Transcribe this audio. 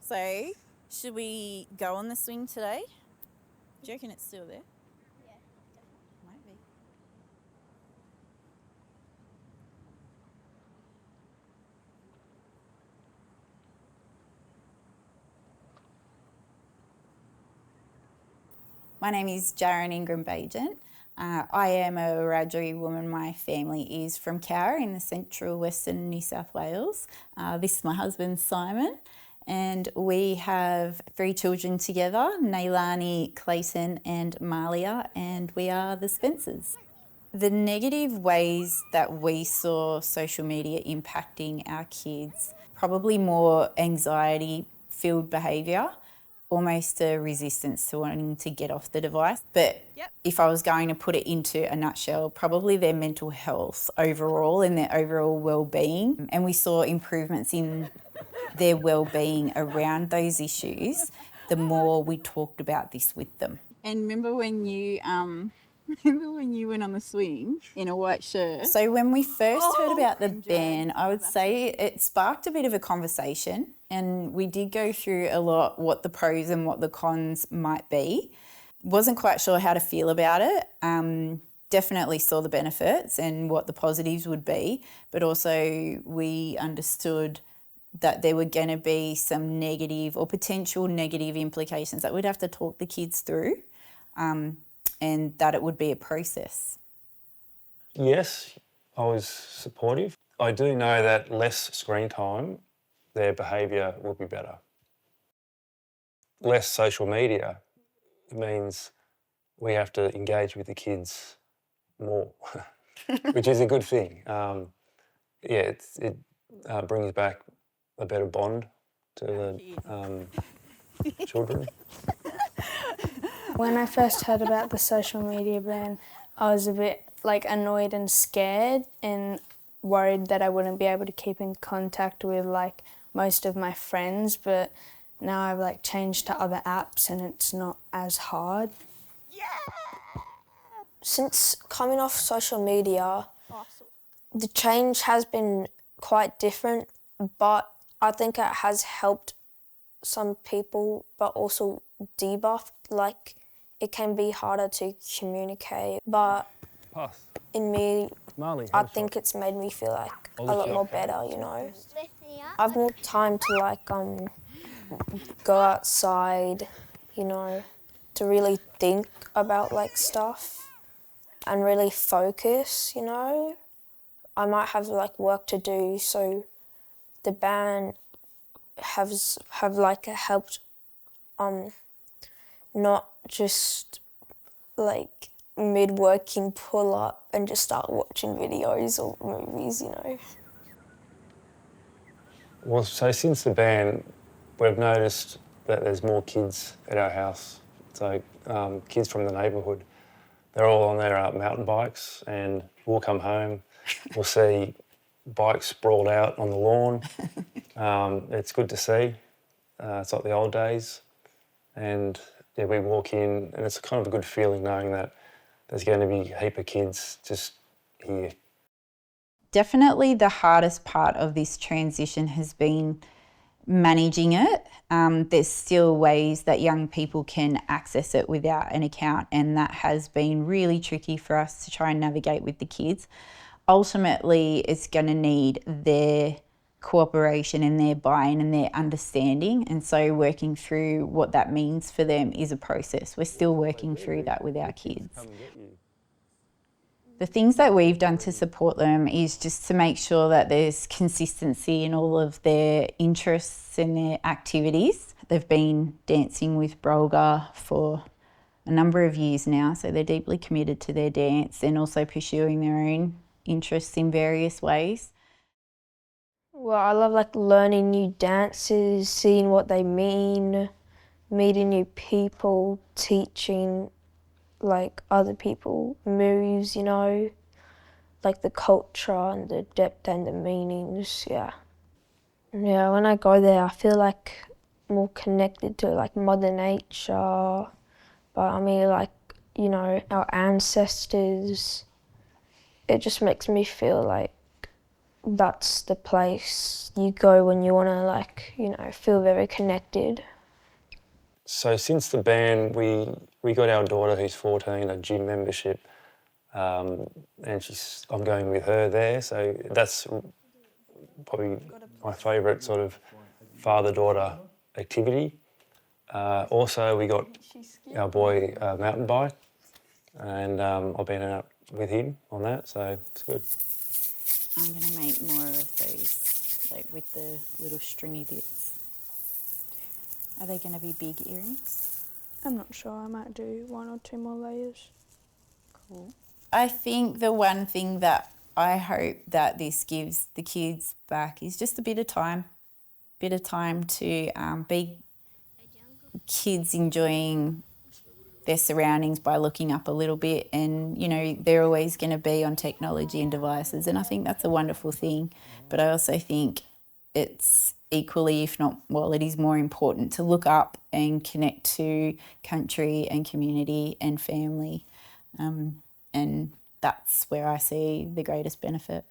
So, should we go on the swing today? Do you reckon it's still there? Yeah. Might be. My name is Jarin Baigent. I am a Wiradjuri woman. My family is from Cowra in the central western New South Wales. This is my husband Simon, and we have 3 children together, Nailani, Clayton and Malia, and we are the Spencers. The negative ways that we saw social media impacting our kids, probably more anxiety-filled behaviour, almost a resistance to wanting to get off the device. But if I was going to put it into a nutshell, probably their mental health overall and their overall well-being. And we saw improvements in their well-being around those issues the more we talked about this with them. And remember when you went on the swing in a white shirt? So when we first heard about the ban, I would say it sparked a bit of a conversation, and we did go through a lot what the pros and what the cons might be. Wasn't quite sure how to feel about it. Definitely saw the benefits and what the positives would be, but also we understood that there were going to be some negative or potential negative implications that we'd have to talk the kids through. And that it would be a process. Yes, I was supportive. I do know that less screen time, their behaviour will be better. Less social media means we have to engage with the kids more, which is a good thing. It brings back a better bond to the children. When I first heard about the social media ban, I was a bit annoyed and scared and worried that I wouldn't be able to keep in contact with most of my friends, but now I've changed to other apps and it's not as hard. Since coming off social media, the change has been quite different, but I think it has helped some people, but also debuffed. It can be harder to communicate, but in me, I think it's made me feel a lot more better, you know. I've more time to go outside, you know, to really think about stuff and really focus, you know. I might have work to do, so the ban have helped not just mid-working pull up and just start watching videos or movies, you know. Well, so since the ban, we've noticed that there's more kids at our house. So kids from the neighbourhood, they're all on their mountain bikes, and we'll come home, we'll see bikes sprawled out on the lawn. It's good to see. It's like the old days. And yeah, we walk in and it's kind of a good feeling knowing that there's going to be a heap of kids just here. Definitely the hardest part of this transition has been managing it. There's still ways that young people can access it without an account, and that has been really tricky for us to try and navigate with the kids. Ultimately, it's going to need their cooperation and their buy-in and their understanding, and so working through what that means for them is a process. We're still working through that with our kids. The things that we've done to support them is just to make sure that there's consistency in all of their interests and their activities. They've been dancing with Brolga for a number of years now, so they're deeply committed to their dance and also pursuing their own interests in various ways. Well, I love learning new dances, seeing what they mean, meeting new people, teaching other people moves, you know, the culture and the depth and the meanings, yeah. Yeah, when I go there, I feel more connected to Mother Nature, but I mean you know, our ancestors. It just makes me feel that's the place you go when you want to, like, you know, feel very connected. So since the ban, we got our daughter, who's 14, a gym membership, and I'm going with her there. So that's probably my favourite sort of father-daughter activity. Also, we got our boy a mountain bike, and I've been out with him on that, so it's good. I'm going to make more of those, like with the little stringy bits. Are they going to be big earrings? I'm not sure, I might do 1 or 2 more layers. Cool. I think the one thing that I hope that this gives the kids back is just a bit of time to be kids enjoying their surroundings by looking up a little bit, and you know they're always going to be on technology and devices, and I think that's a wonderful thing, but I also think it's equally, if not, well, it is more important to look up and connect to country and community and family, and that's where I see the greatest benefit.